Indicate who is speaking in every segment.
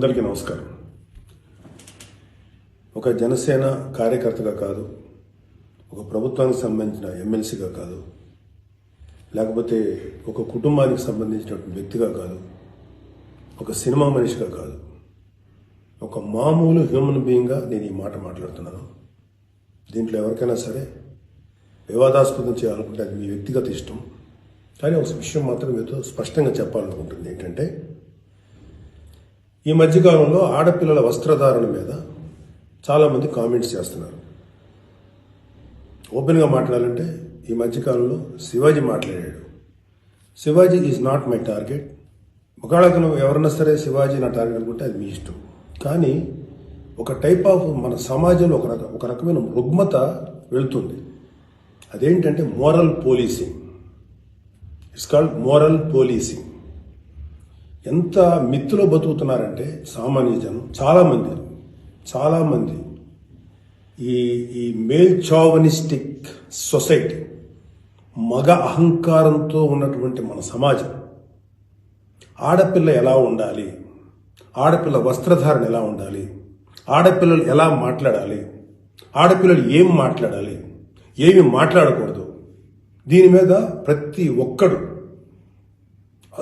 Speaker 1: అందరికీ నమస్కారం. ఒక జనసేన కార్యకర్తగా కాదు, ఒక ప్రభుత్వానికి సంబంధించిన ఎమ్మెల్సీగా కాదు, లేకపోతే ఒక కుటుంబానికి సంబంధించినటువంటి వ్యక్తిగా కాదు, ఒక సినిమా మనిషిగా కాదు, ఒక మామూలు హ్యూమన్ బీయింగ్గా నేను ఈ మాట మాట్లాడుతున్నాను. దీంట్లో ఎవరికైనా సరే వివాదాస్పదం చేయాలనుకుంటే అది మీ వ్యక్తిగత ఇష్టం. కానీ ఒక విషయం మాత్రం మీతో స్పష్టంగా చెప్పాలనుకుంటుంది ఏంటంటే, ఈ మధ్యకాలంలో ఆడపిల్లల వస్త్రధారణ మీద చాలామంది కామెంట్స్ చేస్తున్నారు. ఓపెన్గా మాట్లాడాలంటే ఈ మధ్యకాలంలో శివాజీ మాట్లాడాడు. Shivaji is not my target. ఒకవేళ ఎవరన్నా సరే శివాజీ నా టార్గెట్ అనుకుంటే అది మీ ఇష్టం. కానీ ఒక టైప్ ఆఫ్ మన సమాజంలో ఒక రకమైన రుగ్మత వెళుతుంది. అదేంటంటే moral policing. It's called moral policing. ఎంత మిత్తులో బతుకుతున్నారంటే సామాన్య జనం చాలామంది ఈ మేల్ చావనిస్టిక్ సొసైటీ, మగ అహంకారంతో ఉన్నటువంటి మన సమాజం, ఆడపిల్ల ఎలా ఉండాలి, ఆడపిల్ల వస్త్రధారణ ఎలా ఉండాలి, ఆడపిల్లలు ఎలా మాట్లాడాలి, ఆడపిల్లలు ఏం మాట్లాడాలి, ఏమి మాట్లాడకూడదు, దీని మీద ప్రతి ఒక్కడు,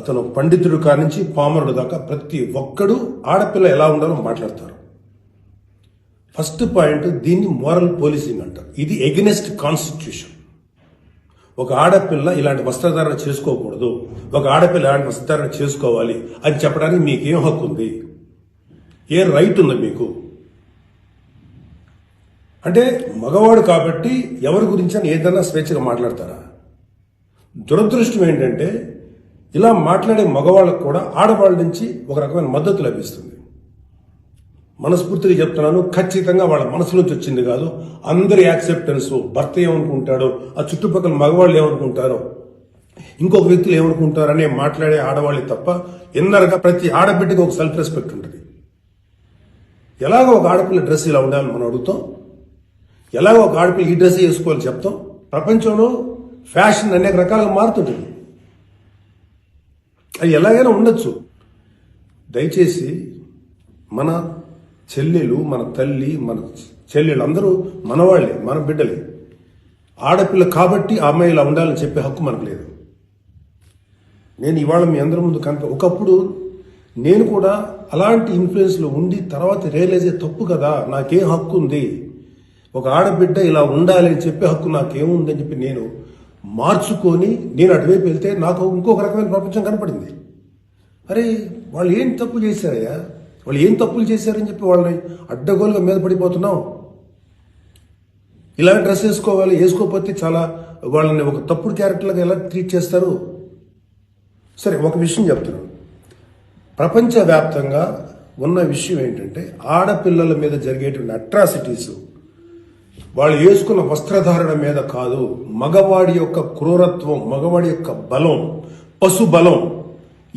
Speaker 1: అతను పండితుడు కానించి పామరుడు దాకా ప్రతి ఒక్కడు ఆడపిల్ల ఎలా ఉండాలో మాట్లాడతారు. ఫస్ట్ పాయింట్, దీన్ని మోరల్ పోలీసింగ్ అంటారు. ఇది ఎగెనెస్ట్ కాన్స్టిట్యూషన్. ఒక ఆడపిల్ల ఇలాంటి వస్త్రధారణ చేసుకోకూడదు, ఒక ఆడపిల్ల ఇలాంటి వస్త్రధారణ చేసుకోవాలి అని చెప్పడానికి మీకేం హక్కు ఉంది? ఏ రైట్ ఉంది మీకు? అంటే మగవాడు కాబట్టి ఎవరి గురించి అని ఏదైనా స్వేచ్ఛగా మాట్లాడతారా? దురదృష్టం ఏంటంటే ఇలా మాట్లాడే మగవాళ్ళకు కూడా ఆడవాళ్ళ నుంచి ఒక రకమైన మద్దతు లభిస్తుంది. మనస్ఫూర్తిగా చెప్తున్నాను, ఖచ్చితంగా వాళ్ళ మనసు నుంచి వచ్చింది కాదు. అందరి యాక్సెప్టెన్స్, భర్త ఏమనుకుంటాడో, ఆ చుట్టుపక్కల మగవాళ్ళు ఏమనుకుంటారో, ఇంకొక వ్యక్తులు ఏమనుకుంటారనే మాట్లాడే ఆడవాళ్ళకి తప్ప ఎన్నరగా ప్రతి ఆడబిడ్డకి ఒక సెల్ఫ్ రెస్పెక్ట్ ఉంటుంది. ఎలాగో ఒక ఆడపిల్ల డ్రెస్ ఇలా ఉండాలని మనం అడుగుతాం, ఎలాగో ఒక ఆడపిల్ల ఈ డ్రెస్ వేసుకోవాలని చెప్తాం. ప్రపంచంలో ఫ్యాషన్ అనేక రకాలుగా మారుతుంటుంది. అది ఎలాగైనా ఉండొచ్చు. దయచేసి మన చెల్లెలు, మన తల్లి, మన చెల్లెలు అందరూ మనవాళ్లే, మన బిడ్డలే. ఆడపిల్ల కాబట్టి ఆ అమ్మాయి ఇలా ఉండాలని చెప్పే హక్కు మనకు లేదు. నేను ఇవాళ మీ అందరి ముందు ఒకప్పుడు నేను కూడా అలాంటి ఇన్ఫ్లుయెన్స్లో ఉండి తర్వాత రియలైజ్ అయ్యే తప్పు కదా, నాకేం హక్కు ఉంది, ఒక ఆడబిడ్డ ఇలా ఉండాలి అని చెప్పే హక్కు నాకేముందని చెప్పి నేను మార్చుకొని నేను అటువైపు వెళ్తే నాకు ఇంకొక రకమైన ప్రపంచం కనపడింది. అరే వాళ్ళు ఏం తప్పు చేశారయ్యా, వాళ్ళు ఏం తప్పులు చేశారని చెప్పి వాళ్ళని అడ్డగోలుగా మీద పడిపోతున్నాం. ఇలా డ్రెస్ వేసుకోవాలి, వేసుకోకపోతే చాలా వాళ్ళని ఒక తప్పుడు క్యారెక్టర్లుగా ఎలా ట్రీట్ చేస్తారు? సరే, ఒక విషయం చెప్తున్నాను. ప్రపంచవ్యాప్తంగా ఉన్న విషయం ఏంటంటే, ఆడపిల్లల మీద జరిగేటువంటి అట్రాసిటీస్ వాళ్ళు వేసుకున్న వస్త్రధారణ మీద కాదు, మగవాడి యొక్క క్రూరత్వం, మగవాడి యొక్క బలం, పశు బలం,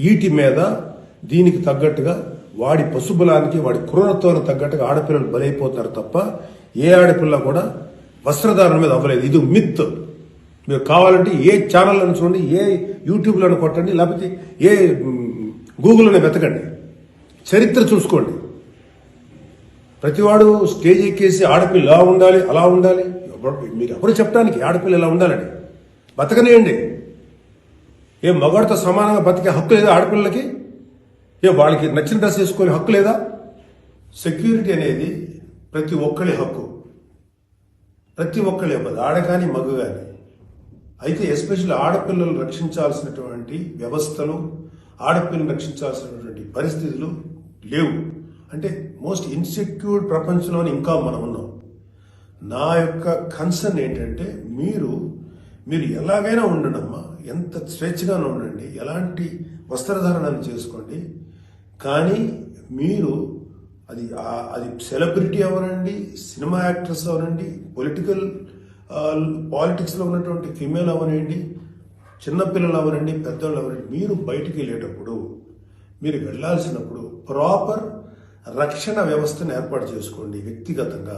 Speaker 1: వీటి మీద దీనికి తగ్గట్టుగా వాడి పశుబలానికి, వాడి క్రూరత్వానికి తగ్గట్టుగా ఆడపిల్లలు బలైపోతారు తప్ప ఏ ఆడపిల్ల కూడా వస్త్రధారణ మీద అవ్వలేదు. ఇది మిత్. మీరు కావాలంటే ఏ ఛానల్లను చూడండి, ఏ యూట్యూబ్లను కొట్టండి, లేకపోతే ఏ గూగుల్లోనే వెతకండి, చరిత్ర చూసుకోండి. ప్రతివాడు స్టేజ్ ఎక్కేసి ఆడపిల్ల ఇలా ఉండాలి, అలా ఉండాలి, మీరు ఎవరు చెప్పడానికి ఆడపిల్ల ఇలా ఉండాలని? బతకనేయండి. ఏ మగవాడితో సమానంగా బతికే హక్కు లేదా ఆడపిల్లలకి? ఏ వాళ్ళకి నచ్చిన డ్రెస్ వేసుకునే హక్కు లేదా? సెక్యూరిటీ అనేది ప్రతి ఒక్కరి హక్కు, ప్రతి ఒక్కరి ఇవ్వదు, ఆడ కానీ మగ కానీ. అయితే ఎస్పెషల్లీ ఆడపిల్లలు రక్షించాల్సినటువంటి వ్యవస్థలు, ఆడపిల్లలు రక్షించాల్సినటువంటి పరిస్థితులు లేవు. అంటే మోస్ట్ ఇన్సెక్యూర్ ప్రపంచంలోని ఇంకా మనం ఉన్నాం. నా యొక్క కన్సర్న్ ఏంటంటే, మీరు ఎలాగైనా ఉండండమ్మా, ఎంత స్వేచ్ఛగానే ఉండండి, ఎలాంటి వస్త్రధారణను చేసుకోండి. కానీ మీరు అది సెలబ్రిటీ అవనండి, సినిమా యాక్ట్రెస్ అవనండి, పాలిటిక్స్లో ఉన్నటువంటి ఫిమేల్ అవనండి, చిన్నపిల్లలు అవనండి, పెద్దవాళ్ళు అవనండి, మీరు బయటికి వెళ్ళేటప్పుడు, మీరు వెళ్లాల్సినప్పుడు ప్రాపర్ రక్షణ వ్యవస్థను ఏర్పాటు చేసుకోండి. వ్యక్తిగతంగా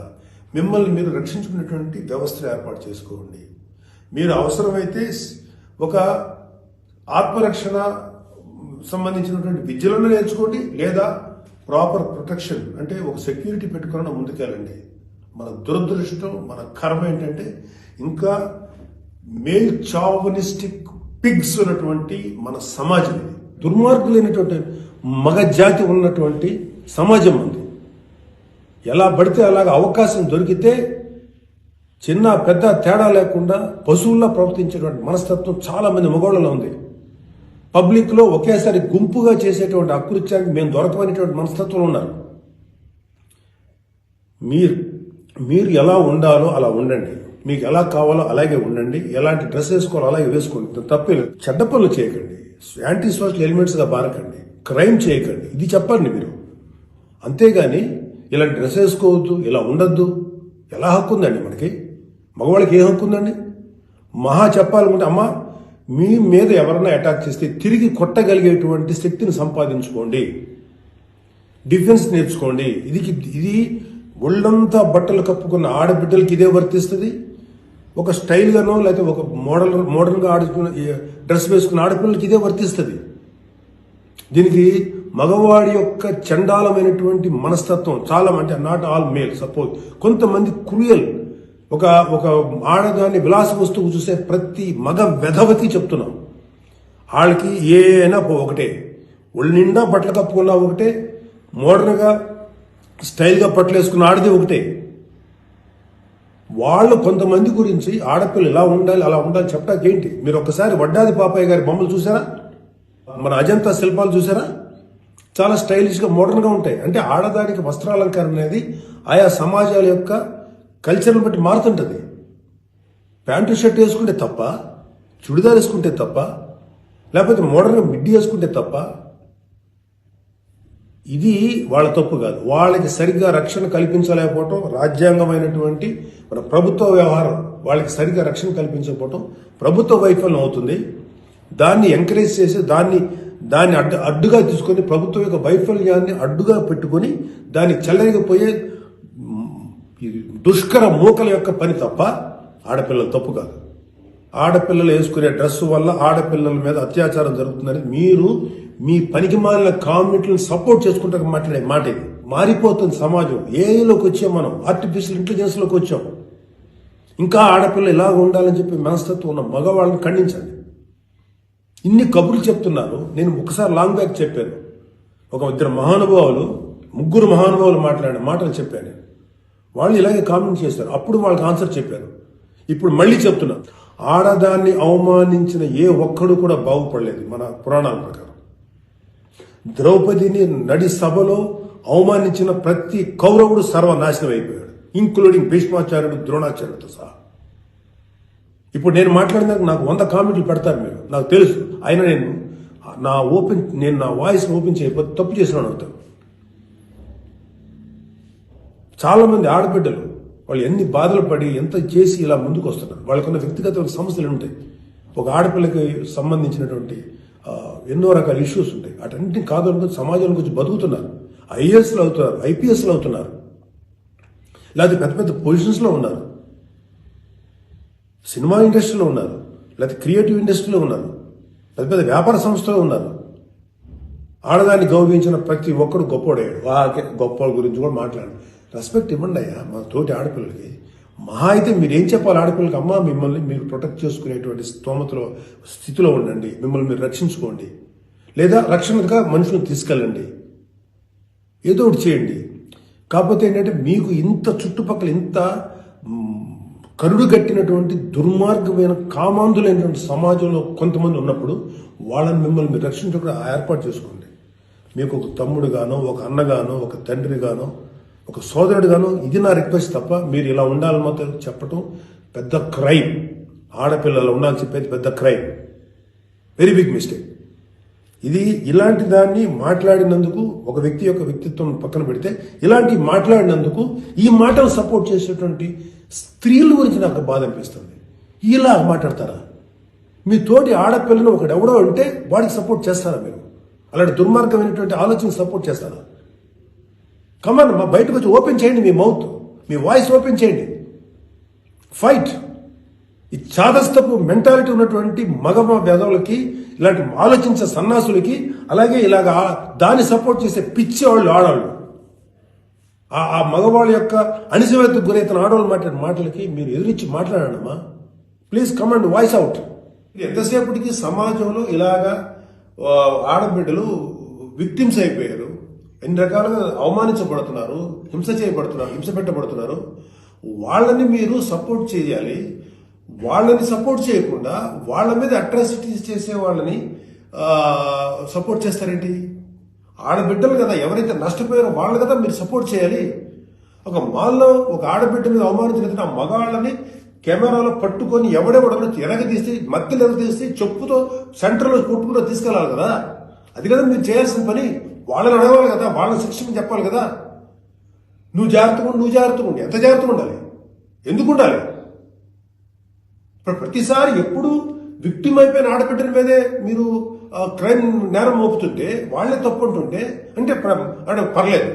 Speaker 1: మిమ్మల్ని మీరు రక్షించుకునేటువంటి వ్యవస్థను ఏర్పాటు చేసుకోండి. మీరు అవసరమైతే ఒక ఆత్మరక్షణ సంబంధించినటువంటి విద్యలను నేర్చుకోండి, లేదా ప్రాపర్ ప్రొటెక్షన్ అంటే ఒక సెక్యూరిటీ పెట్టుకుని ముందుకెళ్ళండి. మన దురదృష్టం, మన కర్మ ఏంటంటే ఇంకా మేల్ చావనిస్టిక్ పిగ్స్ ఉన్నటువంటి మన సమాజం ఇది. దుర్మార్గులైనటువంటి మగ జాతి ఉన్నటువంటి సమాజం ఉంది. ఎలా పడితే అలాగ అవకాశం దొరికితే చిన్న పెద్ద తేడా లేకుండా పశువుల్లా ప్రవర్తించేటువంటి మనస్తత్వం చాలా మంది మగవాళ్ళలో ఉంది. పబ్లిక్లో ఒకేసారి గుంపుగా చేసేటువంటి అకృత్యానికి మేము దొరకమనేటువంటి మనస్తత్వం ఉన్నారు. మీరు ఎలా ఉండాలో అలా ఉండండి, మీకు ఎలా కావాలో అలాగే ఉండండి, ఎలాంటి డ్రెస్ వేసుకోవాలో అలాగే వేసుకోండి, తప్పలేదు. చెడ్డ పనులు చేయకండి, యాంటీ సోషల్ ఎలిమెంట్స్గా బారకండి, క్రైమ్ చేయకండి, ఇది చెప్పండి మీరు. అంతేగాని ఇలాంటి డ్రెస్ వేసుకోవద్దు, ఇలా ఉండొద్దు, ఎలా హక్కు ఉందండి మనకి? మగవాళ్ళకి ఏ హక్కు ఉందండి? మహా చెప్పాలనుకుంటే అమ్మ మీ మీద ఎవరన్నా అటాక్ చేస్తే తిరిగి కొట్టగలిగేటువంటి శక్తిని సంపాదించుకోండి, డిఫెన్స్ నేర్చుకోండి. ఇది ఒళ్ళంతా బట్టలు కప్పుకున్న ఆడబిడ్డలకి ఇదే వర్తిస్తుంది. ఒక స్టైల్గానో లేకపోతే ఒక మోడర్న్గా ఆడుకున్న డ్రెస్ వేసుకున్న ఆడపిల్లలకి ఇదే వర్తిస్తుంది. దీనికి మగవాడి యొక్క చండాలమైనటువంటి మనస్తత్వం చాలా, అంటే నాట్ ఆల్ మేల్, సపోజ్ కొంతమంది క్రూయల్, ఒక ఆడదాన్ని విలాస వస్తువు చూసే ప్రతి మగ వెధవకి చెప్తున్నాం, వాళ్ళకి ఏ అయినా ఒకటే, ఒళ్ళు నిండా బట్టలు కప్పుకున్నా ఒకటే, మోడర్న్గా స్టైల్గా బట్టలు వేసుకున్న ఆడది ఒకటే. వాళ్ళు కొంతమంది గురించి ఆడపిల్లలు ఇలా ఉండాలి అలా ఉండాలి చెప్పడానికి ఏంటి? మీరు ఒక్కసారి వడ్డాది పాపయ్య గారి బొమ్మలు చూసారా? మన అజంతా శిల్పాలు చూసారా? చాలా స్టైలిష్గా మోడర్న్గా ఉంటాయి. అంటే ఆడదానికి వస్త్రాలంకరణ అనేది ఆయా సమాజాల యొక్క కల్చర్ని బట్టి మారుతుంటుంది. ప్యాంటు షర్ట్ వేసుకుంటే తప్ప, చుడిదార్ వేసుకుంటే తప్ప, లేకపోతే మోడర్న్గా మిడ్డీ వేసుకుంటే తప్ప, ఇది వాళ్ళ తప్పు కాదు. వాళ్ళకి సరిగ్గా రక్షణ కల్పించలేకపోవటం, రాజ్యాంగమైనటువంటి మన ప్రభుత్వ వ్యవహారం వాళ్ళకి సరిగ్గా రక్షణ కల్పించకపోవటం ప్రభుత్వ వైఫల్యం అవుతుంది. దాన్ని ఎంకరేజ్ చేసి దాన్ని అడ్డుగా తీసుకొని ప్రభుత్వం యొక్క వైఫల్యాన్ని అడ్డుగా పెట్టుకొని దాన్ని చెల్లరిగిపోయే దుష్కర మూకల యొక్క పని తప్ప ఆడపిల్లల తప్పు కాదు. ఆడపిల్లలు వేసుకునే డ్రెస్సు వల్ల ఆడపిల్లల మీద అత్యాచారం జరుగుతుందని మీరు మీ పనికి మాలిన కామెంట్లను సపోర్ట్ చేసుకుంటూ మాట్లాడే మాట ఇది. మారిపోతుంది సమాజం. ఏఐలోకి వచ్చాం మనం, ఆర్టిఫిషియల్ ఇంటెలిజెన్స్లోకి వచ్చాం. ఇంకా ఆడపిల్ల ఇలాగ ఉండాలని చెప్పి మనస్తత్వం ఉన్న మగవాళ్ళని ఖండించండి. ఇన్ని కబుర్లు చెప్తున్నారు. నేను ఒకసారి లాంగ్ బ్యాక్ చెప్పాను, ముగ్గురు మహానుభావులు మాట్లాడిన మాటలు చెప్పాను. వాళ్ళు ఇలాగే కామెంట్ చేశారు. అప్పుడు వాళ్ళకి ఆన్సర్ చెప్పాను. ఇప్పుడు మళ్ళీ చెప్తున్నా, ఆడదాన్ని అవమానించిన ఏ ఒక్కడు కూడా బాగుపడలేదు మన పురాణాల ప్రకారం. ద్రౌపదిని నడి సభలో అవమానించిన ప్రతి కౌరవుడు సర్వనాశనం అయిపోయాడు, ఇంక్లూడింగ్ భీష్మాచార్యుడు, ద్రోణాచార్యుడితో సహా. ఇప్పుడు నేను మాట్లాడినాక నాకు 100 కామెంట్లు పెడతారు మీరు, నాకు తెలుసు. అయినా నేను నా వాయిస్ ఓపెన్ చేయకపోతే తప్పు చేసినాను అవుతాను. చాలా మంది ఆడబిడ్డలు వాళ్ళు ఎన్ని బాధలు పడి ఎంత చేసి ఇలా ముందుకు వస్తున్నారు. వాళ్ళకున్న వ్యక్తిగత సమస్యలు ఉంటాయి. ఒక ఆడపిల్లకి సంబంధించినటువంటి ఎన్నో రకాల ఇష్యూస్ ఉంటాయి. అటన్నింటినీ కాదు అనుకుని సమాజం గురించి బతుకుతున్నారు. ఐఏఎస్లు అవుతున్నారు, ఐపీఎస్లు అవుతున్నారు, లేకపోతే పెద్ద పెద్ద పొజిషన్స్లో ఉన్నారు, సినిమా ఇండస్ట్రీలో ఉన్నారు, లేకపోతే క్రియేటివ్ ఇండస్ట్రీలో ఉన్నారు, పెద్ద పెద్ద వ్యాపార సంస్థలో ఉన్నారు. ఆడదాన్ని గౌరవించిన ప్రతి ఒక్కడు గొప్పోడయ్యాడు. గొప్ప గురించి కూడా మాట్లాడు, రెస్పెక్ట్ ఇవ్వండి అయ్యా మా తోటి ఆడపిల్లలకి. మహా అయితే మీరు ఏం చెప్పాలి ఆడపిల్లలకి? అమ్మ మిమ్మల్ని మీరు ప్రొటెక్ట్ చేసుకునేటువంటి స్థితిలో ఉండండి, మిమ్మల్ని మీరు రక్షించుకోండి, లేదా రక్షణగా మనుషులను తీసుకెళ్ళండి, ఏదో ఒకటి చేయండి. కాకపోతే ఏంటంటే మీకు ఇంత చుట్టుపక్కల ఇంత కరుడు కట్టినటువంటి దుర్మార్గమైన కామాంధులైనటువంటి సమాజంలో కొంతమంది ఉన్నప్పుడు వాళ్ళని మిమ్మల్ని మీరు రక్షించకుండా ఏర్పాటు చేసుకోండి. మీకు ఒక తమ్ముడుగానో, ఒక అన్నగానో, ఒక తండ్రిగానో, ఒక సోదరుడుగానో ఇది నా రిక్వెస్ట్ తప్ప మీరు ఇలా ఉండాలని మాత్రం చెప్పటం పెద్ద క్రైమ్. ఆడపిల్లలు ఉండాలని చెప్పేది పెద్ద క్రైమ్, వెరీ బిగ్ మిస్టేక్. ఇది ఇలాంటి దాన్ని మాట్లాడినందుకు ఒక వ్యక్తి యొక్క వ్యక్తిత్వం పక్కన పెడితే ఇలాంటి మాట్లాడినందుకు ఈ మాటలు సపోర్ట్ చేసేటువంటి స్త్రీల గురించి నాకు బాధ అనిపిస్తుంది. ఇలా మాట్లాడతారా? మీ తోటి ఆడపిల్లను ఒకడెవడో అంటే వాడికి సపోర్ట్ చేస్తారా మీరు? అలాంటి దుర్మార్గమైనటువంటి ఆలోచన సపోర్ట్ చేస్తారా? కమాన్, మా బయటకు వచ్చి ఓపెన్ చేయండి, మీ మౌత్, మీ వాయిస్ ఓపెన్ చేయండి, ఫైట్. ఈ చాదస్తపు మెంటాలిటీ ఉన్నటువంటి మగ బెదవులకి ఇలాంటి ఆలోచించే సన్నాసులకి, అలాగే ఇలాగ దాన్ని సపోర్ట్ చేసే పిచ్చి వాళ్ళు ఆడవాళ్ళు, ఆ మగవాళ్ళ యొక్క అణిచివేతకు గురైతున్న ఆడవాళ్ళు మాట్లాడే మాటలకి మీరు ఎదురించి మాట్లాడమ్మా. Please come and voice out. ఎంతసేపటికి సమాజంలో ఇలాగా ఆడబిడ్డలు విక్టిమ్స్ అయిపోయారు, ఎన్ని రకాలుగా అవమానించబడుతున్నారు, హింస చేయబడుతున్నారు, హింస పెట్టబడుతున్నారు. వాళ్ళని మీరు సపోర్ట్ చేయాలి. వాళ్ళని సపోర్ట్ చేయకుండా వాళ్ళ మీద అట్రాసిటీస్ చేసే వాళ్ళని సపోర్ట్ చేస్తారేంటి? ఆడబిడ్డలు కదా, ఎవరైతే నష్టపోయారో వాళ్ళు కదా మీరు సపోర్ట్ చేయాలి. ఒక మాల్లో ఒక ఆడబిడ్డ మీద అవమానించిన ఆ మగాళ్ళని కెమెరాలో పట్టుకొని ఎవడెవడో ఎరగదీస్తే, మధ్యలో ఎరగదీస్తే చెప్పుతో సెంటర్లో కొట్టుకుని తీసుకెళ్ళాలి కదా. అది కదా మీరు చేయాల్సిన పని. వాళ్ళని అడగాలి కదా, వాళ్ళని శిక్షణ చెప్పాలి కదా. నువ్వు జాగ్రత్తగా ఉండి ఎంత జాగ్రత్తగా ఉండాలి? ఎందుకు ఉండాలి? ప్రతిసారి ఎప్పుడు విక్టిమ్ అయిపోయిన ఆడబిడ్డల మీదే మీరు క్రైమ్ నేరం మోపుతుంటే, వాళ్లే తప్పు అంటుంటే అంటే పర్లేదు,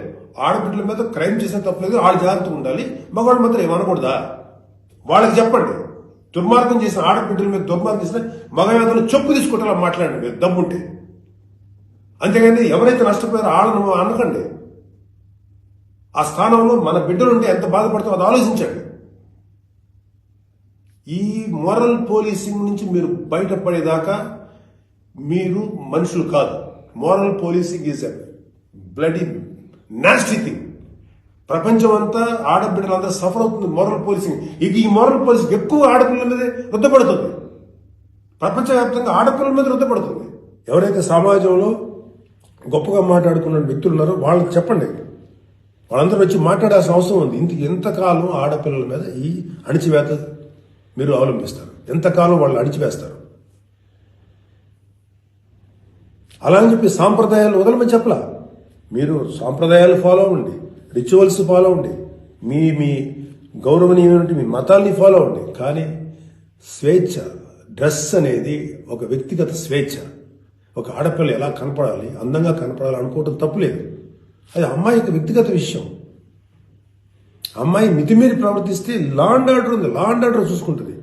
Speaker 1: ఆడబిడ్డల మీద క్రైమ్ చేసిన తప్పలేదు, వాళ్ళు జాగ్రత్తగా ఉండాలి, మగవాళ్ళు మాత్రం ఏమనకూడదా? వాళ్ళకి చెప్పండి. దుర్మార్గం చేసిన ఆడబిడ్డల మీద దుర్మార్గం చేసిన మగవేదలు చెప్పు తీసుకుంటారా మాట్లాడండి దమ్ముంటే. అంతేగాని ఎవరైతే నష్టపోయారో వాళ్ళను అనకండి. ఆ స్థానంలో మన బిడ్డలుంటే ఎంత బాధపడతామో అది ఆలోచించండి. ఈ మోరల్ పోలీసింగ్ నుంచి మీరు బయటపడేదాకా మీరు మనుషులు కాదు. Moral policing is a bloody nasty thing. ప్రపంచం అంతా ఆడబిడ్డలంతా సఫర్ అవుతుంది మోరల్ పోలీసింగ్. ఈ మోరల్ పోలీసింగ్ ఎక్కువ ఆడపిల్లల మీద రుద్దపడుతుంది. ప్రపంచవ్యాప్తంగా ఆడపిల్లల మీద రుద్దపడుతుంది. ఎవరైతే సమాజంలో గొప్పగా మాట్లాడుకున్న వ్యక్తులు ఉన్నారో వాళ్ళకి చెప్పండి. వాళ్ళందరూ వచ్చి మాట్లాడాల్సిన అవసరం ఉంది. ఎంతకాలం ఆడపిల్లల మీద ఈ అణిచివేత మీరు అవలంబిస్తారు? ఎంతకాలం వాళ్ళు అణిచివేస్తారు? అలా అని చెప్పి సాంప్రదాయాలు వదలమని చెప్పలా. మీరు సాంప్రదాయాలు ఫాలో అవ్వండి, రిచువల్స్ ఫాలో అవ్వండి, మీ గౌరవనీయమైన మీ మతాల్ని ఫాలో అవ్వండి. కానీ స్వేచ్ఛ, డ్రెస్ అనేది ఒక వ్యక్తిగత స్వేచ్ఛ. ఒక ఆడపిల్ల ఎలా కనపడాలి, అందంగా కనపడాలి అనుకోవటం తప్పులేదు. అది అమ్మాయి యొక్క వ్యక్తిగత విషయం. అమ్మాయి మితిమీరి ప్రవర్తిస్తే లా అండ్ ఆర్డర్ ఉంది, లా అండ్ ఆర్డర్ చూసుకుంటుంది.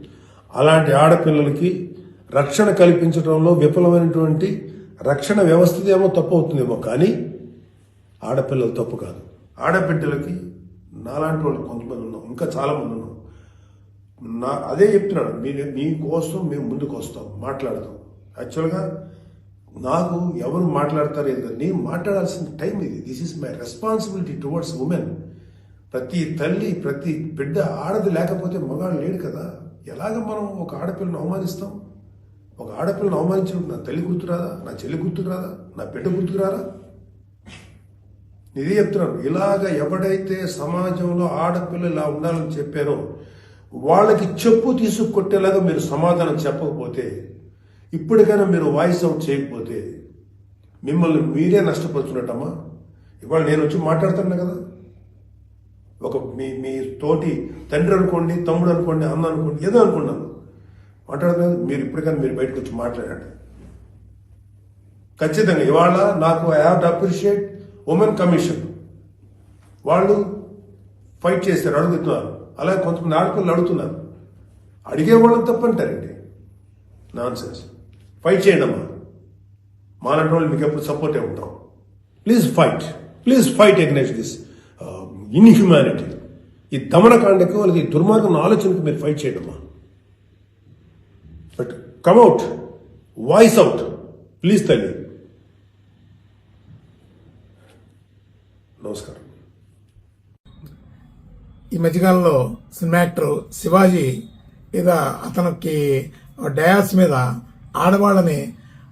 Speaker 1: అలాంటి ఆడపిల్లలకి రక్షణ కల్పించడంలో విఫలమైనటువంటి రక్షణ వ్యవస్థదేమో తప్పు అవుతుందేమో, కానీ ఆడపిల్లలు తప్పు కాదు. ఆడబిడ్డలకి నాలాంటి వాళ్ళు కొంతమంది ఉన్నాం, ఇంకా చాలా మంది ఉన్నాం. అదే చెప్తున్నాడు, మీకోసం మేము ముందుకు వస్తాం, మాట్లాడతాం. యాక్చువల్గా నాకు ఎవరు మాట్లాడతారు ఏదో, నేను మాట్లాడాల్సిన టైం ఇది. This is my responsibility towards women. ప్రతి తల్లి, ప్రతి బిడ్డ, ఆడది లేకపోతే మగాడు లేడు కదా. ఎలాగ మనం ఒక ఆడపిల్లను అవమానిస్తాం? ఒక ఆడపిల్లను అవమానించినప్పుడు నా తల్లి గుర్తురాదా, నా చెల్లి గుర్తురాదా, నా బిడ్డ గుర్తురారా? ఇదే చెప్తున్నాను. ఇలాగ ఎవడైతే సమాజంలో ఆడపిల్లలు ఇలా ఉండాలని చెప్పారో వాళ్ళకి చెప్పు తీసుకొట్టేలాగా మీరు సమాధానం చెప్పకపోతే, ఇప్పటికైనా మీరు వాయిస్ అవుట్ చేయకపోతే మిమ్మల్ని మీరే నష్టపరుచున్నట్టమ్మా. ఇవాళ నేను వచ్చి మాట్లాడుతున్నా కదా, ఒక మీ తోటి తండ్రి అనుకోండి, తమ్ముడు అనుకోండి, అన్న అనుకోండి, ఏదో అనుకున్నాను మాట్లాడుతున్నాను. మీరు ఇప్పటికైనా మీరు బయటకు వచ్చి మాట్లాడండి. ఖచ్చితంగా ఇవాళ నాకు I have to appreciate women commission. వాళ్ళు ఫైట్ చేస్తారు, అడుగుతున్నారు. అలాగే కొంతమంది ఆడపిల్లలు అడుగుతున్నారు. అడిగే వాళ్ళని తప్పంటారండి, నాన్ సెన్స్. ఫైట్ చేయండి అమ్మా. మాలాంటి వాళ్ళు మీకు ఎప్పుడు సపోర్టే ఉంటాం. Please fight against this inhumanity. ఈ దమనకాండకు వాళ్ళకి దుర్మార్గం ఆలోచనకు మీరు ఫైట్ చేయండి అమ్మా. But come out, voice out please తల్లి. నమస్కారం.
Speaker 2: ఈ మధ్యకాలంలో సినిమా యాక్టర్ శివాజీ మీద అతనికి డయాస్ మీద ఆడవాళ్ళని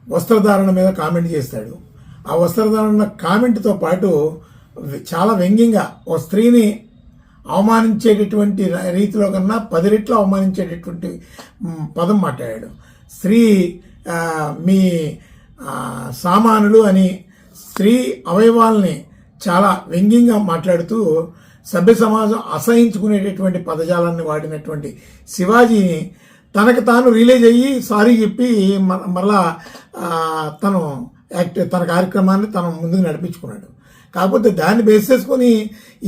Speaker 2: వస్త్రధారణ మీద కామెంట్ చేస్తాడు. ఆ వస్త్రధారణ కామెంట్తో పాటు చాలా వ్యంగ్యంగా ఓ స్త్రీని అవమానించేటటువంటి రీతిలో కన్నా 10 రెట్లు అవమానించేటటువంటి పదం మాట్లాడాడు. స్త్రీ మీ సామానులు అని స్త్రీ అవయవాల్ని చాలా వ్యంగ్యంగా మాట్లాడుతూ సభ్య సమాజం అసహించుకునేటటువంటి పదజాలాన్ని వాడినటువంటి శివాజీని తనకు తాను రిలీజ్ అయ్యి సారీ చెప్పి మరలా తన కార్యక్రమాన్ని తన ముందుకు నడిపించుకున్నాడు. కాకపోతే దాన్ని బేస్ చేసుకొని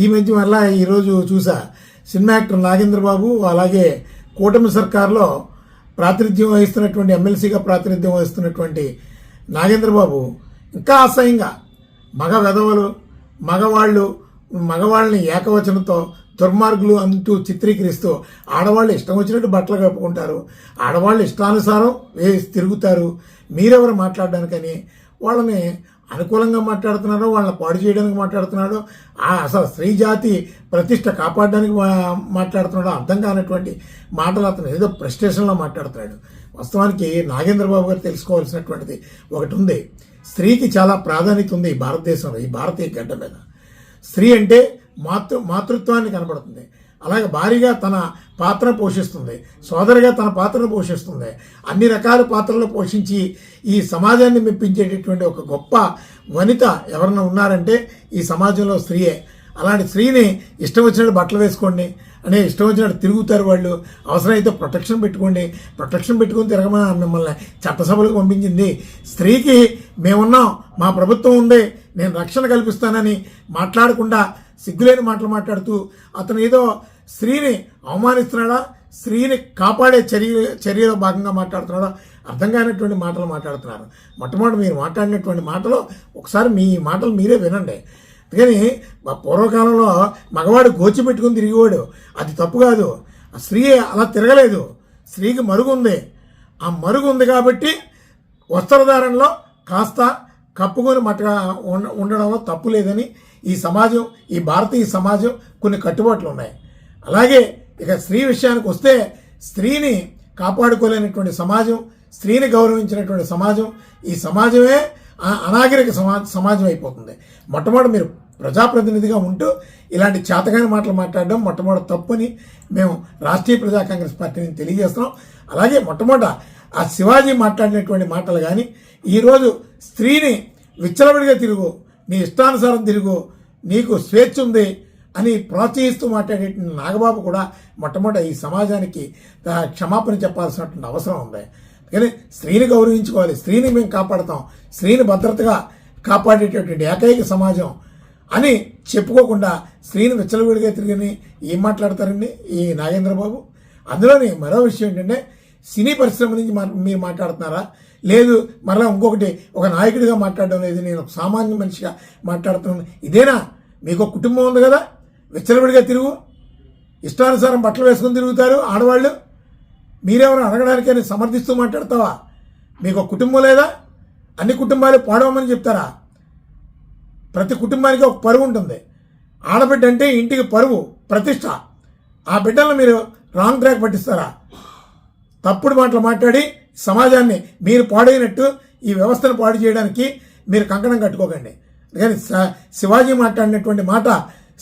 Speaker 2: ఈ మధ్య మరలా ఈరోజు చూసా సినిమా యాక్టర్ నాగేంద్ర బాబు అలాగే కూటమి సర్కార్లో ప్రాతినిధ్యం వహిస్తున్నటువంటి ఎమ్మెల్సీగా ప్రాతినిధ్యం వహిస్తున్నటువంటి నాగేంద్రబాబు ఇంకా అసహ్యంగా మగ వెధవలు మగవాళ్ళని ఏకవచనంతో దుర్మార్గులు అంటూ చిత్రీకరిస్తూ ఆడవాళ్ళు ఇష్టం వచ్చినట్టు బట్టలు కప్పుకుంటారు, ఆడవాళ్ళు ఇష్టానుసారం వేసి తిరుగుతారు. మీరెవరు మాట్లాడడానికని వాళ్ళని అనుకూలంగా మాట్లాడుతున్నారో వాళ్ళని పాడు చేయడానికి మాట్లాడుతున్నాడో అసలు స్త్రీ జాతి ప్రతిష్ట కాపాడడానికి మాట్లాడుతున్నాడో అర్థం కానటువంటి మాటలు అతను ఏదో ప్రెస్టేషన్లో మాట్లాడుతున్నాడు. వాస్తవానికి నాగేంద్రబాబు గారు తెలుసుకోవాల్సినటువంటిది ఒకటి ఉంది. స్త్రీకి చాలా ప్రాధాన్యత ఉంది ఈ భారతదేశంలో, ఈ భారతీయ గడ్డ మీద. స్త్రీ అంటే మాతృత్వాన్ని కనబడుతుంది, అలాగే భారీగా తన పాత్ర పోషిస్తుంది, సోదరిగా తన పాత్రను పోషిస్తుంది, అన్ని రకాల పాత్రలు పోషించి ఈ సమాజాన్ని మెప్పించేటటువంటి ఒక గొప్ప వనిత ఎవరన్నా ఉన్నారంటే ఈ సమాజంలో స్త్రీయే. అలాంటి స్త్రీని ఇష్టం వచ్చినట్టు బట్టలు వేసుకోండి అనే ఇష్టం వచ్చినట్టు తిరుగుతారు వాళ్ళు. అవసరమైతే ప్రొటెక్షన్ పెట్టుకుని తిరగమని మిమ్మల్ని చట్టసభలకు పంపించింది. స్త్రీకి మేమున్నాం, మా ప్రభుత్వం ఉంది, నేను రక్షణ కల్పిస్తానని మాట్లాడకుండా సిగ్గులేని మాటలు మాట్లాడుతూ అతను ఏదో స్త్రీని అవమానిస్తున్నాడా, స్త్రీని కాపాడే చర్యలో భాగంగా మాట్లాడుతున్నాడా అర్థం కానటువంటి మాటలు మాట్లాడుతున్నారు. మొట్టమొదటి మీరు మాట్లాడినటువంటి మాటలు ఒకసారి మీ మాటలు మీరే వినండి. అందుకని పూర్వకాలంలో మగవాడు గోచి పెట్టుకుని తిరిగేవాడు, అది తప్పు కాదు. ఆ స్త్రీ అలా తిరగలేదు, స్త్రీకి మరుగు ఉంది. ఆ మరుగు ఉంది కాబట్టి వస్త్రధారణలో కాస్త కప్పుకొని మట్టగా ఉండడంలో తప్పు లేదని ఈ సమాజం, ఈ భారతీయ సమాజం కొన్ని కట్టుబాట్లు ఉన్నాయి. అలాగే ఇక స్త్రీ విషయానికి వస్తే స్త్రీని కాపాడుకోలేనటువంటి సమాజం, స్త్రీని గౌరవించినటువంటి సమాజం, ఈ సమాజమే అనాగరిక సమాజం అయిపోతుంది. మొట్టమొదటి మీరు ప్రజాప్రతినిధిగా ఉంటూ ఇలాంటి చేతగాని మాటలు మాట్లాడడం మొట్టమొదటి తప్పని మేము రాష్ట్రీయ ప్రజా కాంగ్రెస్ పార్టీని తెలియజేస్తున్నాం. అలాగే మొట్టమొదట ఆ శివాజీ మాట్లాడినటువంటి మాటలు కానీ ఈరోజు స్త్రీని విచ్చలవిడిగా తిరుగు, నీ ఇష్టానుసారం తిరుగు, నీకు స్వేచ్ఛ ఉంది అని ప్రోత్సహిస్తూ మాట్లాడే నాగబాబు కూడా మొట్టమొదటి ఈ సమాజానికి క్షమాపణ చెప్పాల్సినటువంటి అవసరం ఉంది. కానీ స్త్రీని గౌరవించుకోవాలి, స్త్రీని మేము కాపాడుతాం, స్త్రీని భద్రతగా కాపాడేటటువంటి ఏకైక సమాజం అని చెప్పుకోకుండా స్త్రీని విచ్చలవిడిగా తిరిగి ఏం మాట్లాడతారండి ఈ నాగేంద్రబాబు. అందులోని మరో విషయం ఏంటంటే సినీ పరిశ్రమ నుంచి మీరు మాట్లాడుతున్నారా, లేదు మరలా ఇంకొకటి ఒక నాయకుడిగా మాట్లాడడం లేదు, నేను ఒక సామాన్య మనిషిగా మాట్లాడుతున్నాను. ఇదేనా మీకు ఒక కుటుంబం ఉంది కదా, విచ్చలవిడిగా తిరుగు, ఇష్టానుసారం బట్టలు వేసుకుని తిరుగుతారు ఆడవాళ్ళు, మీరెవరు అడగడానికని సమర్థిస్తూ మాట్లాడతావా? మీకు ఒక కుటుంబం లేదా? అన్ని కుటుంబాలు పాడవమని చెప్తారా? ప్రతి కుటుంబానికి ఒక పరువు ఉంటుంది. ఆడబిడ్డ అంటే ఇంటికి పరువు, ప్రతిష్ట. ఆ బిడ్డలను మీరు రాంగ్ ట్రాక్ పట్టిస్తారా? తప్పుడు మాటలు మాట్లాడి సమాజాన్ని మీరు పాడైనట్టు ఈ వ్యవస్థను పాడు చేయడానికి మీరు కంకణం కట్టుకోకండి. కానీ శివాజీ మాట్లాడినటువంటి మాట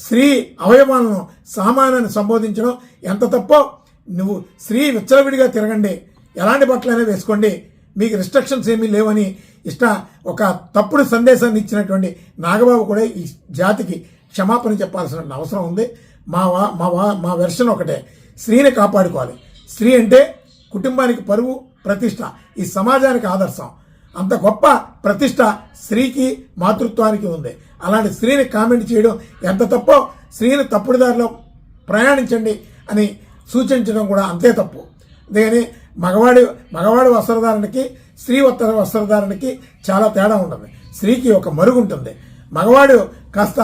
Speaker 2: స్త్రీ అవయవాలను సామాన్యాన్ని సంబోధించడం ఎంత తప్పో, నువ్వు స్త్రీ విచ్చలవిడిగా తిరగండి, ఎలాంటి బట్టలైనా వేసుకోండి, మీకు రిస్ట్రిక్షన్స్ ఏమీ లేవని ఒక తప్పుడు సందేశాన్ని ఇచ్చినటువంటి నాగబాబు కూడా ఈ జాతికి క్షమాపణ చెప్పాల్సిన అవసరం ఉంది. మా వెర్షన్ ఒకటే, స్త్రీని కాపాడుకోవాలి. స్త్రీ అంటే కుటుంబానికి పరువు, ప్రతిష్ట, ఈ సమాజానికి ఆదర్శం. అంత గొప్ప ప్రతిష్ట స్త్రీకి, మాతృత్వానికి ఉంది. అలాంటి స్త్రీని కామెంట్ చేయడం ఎంత తప్పో, స్త్రీని తప్పుడు దారిలో ప్రయాణించండి అని సూచించడం కూడా అంతే తప్పు. అందుకని మగవాడి వస్త్రధారణకి స్త్రీ వస్త్రధారణకి చాలా తేడా ఉంటుంది. స్త్రీకి ఒక మరుగు ఉంటుంది, మగవాడు కాస్త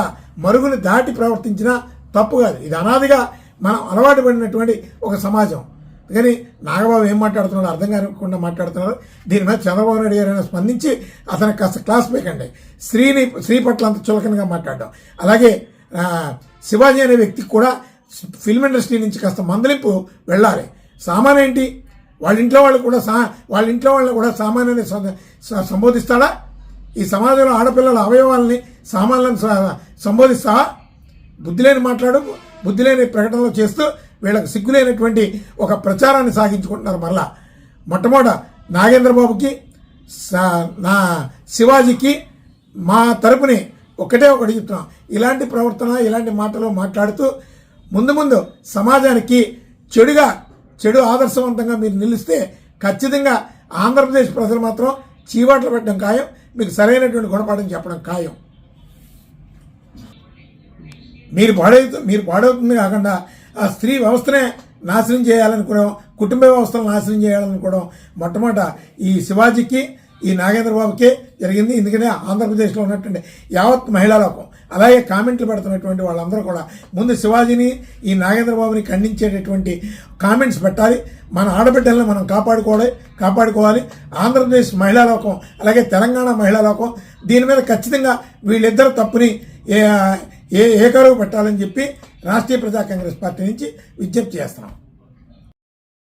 Speaker 2: మరుగుని దాటి ప్రవర్తించినా తప్పు కాదు. ఇది అనాదిగా మనం అలవాటు పడినటువంటి ఒక సమాజం. కానీ నాగబాబు ఏం మాట్లాడుతున్నాడో అర్థం కాకుండా మాట్లాడుతున్నారు. దీని మీద చంద్రబాబు నాయుడు గారైనా స్పందించి అతనికి కాస్త క్లాస్ పేకండి. స్త్రీ పట్ల అంత చులకనగా మాట్లాడడం. అలాగే శివాజీ అనే వ్యక్తికి కూడా ఫిల్మ్ ఇండస్ట్రీ నుంచి కాస్త మందలింపు వెళ్ళాలి. సామాన్య ఏంటి, వాళ్ళ ఇంట్లో వాళ్ళని కూడా సామాన్యాన్ని సంబోధిస్తాడా? ఈ సమాజంలో ఆడపిల్లల అవయవాలని, సామాన్లను సంబోధిస్తావా? బుద్ధి లేని ప్రకటనలు చేస్తూ వీళ్ళకి సిగ్గులేనటువంటి ఒక ప్రచారాన్ని సాగించుకుంటున్నారు. మరలా మొట్టమొదట నాగేంద్రబాబుకి, నా శివాజీకి మా తరపుని ఒకటి చెప్తున్నాం, ఇలాంటి ప్రవర్తన, ఇలాంటి మాటలు మాట్లాడుతూ ముందు సమాజానికి చెడు ఆదర్శవంతంగా మీరు నిలిస్తే ఖచ్చితంగా ఆంధ్రప్రదేశ్ ప్రజలు మాత్రం చీవాట్లు పెట్టడం ఖాయం, మీకు సరైనటువంటి గుణపాఠం చెప్పడం ఖాయం. మీరు పాడవుతుంది కాకుండా ఆ స్త్రీ వ్యవస్థనే నాశనం చేయాలనుకునే కుటుంబ వ్యవస్థను నాశనం చేయాలనుకోవడం మొట్టమొదట ఈ శివాజీకి ఈ నాగేంద్ర బాబుకే జరిగింది. ఎందుకంటే ఆంధ్రప్రదేశ్లో ఉన్నటువంటి యావత్ మహిళా లోకం అలాగే కామెంట్లు పెడుతున్నటువంటి వాళ్ళందరూ కూడా ముందు శివాజీని ఈ నాగేంద్ర బాబుని ఖండించేటటువంటి కామెంట్స్ పెట్టాలి. మన ఆడబిడ్డలను మనం కాపాడుకోవాలి. ఆంధ్రప్రదేశ్ మహిళా లోకం అలాగే తెలంగాణ మహిళా లోకం దీని మీద ఖచ్చితంగా వీళ్ళిద్దరు తప్పుని ఏకరువు పెట్టాలని చెప్పి రాష్ట్రీయ ప్రజా కాంగ్రెస్ పార్టీ నుంచి విజ్ఞప్తి చేస్తున్నాం.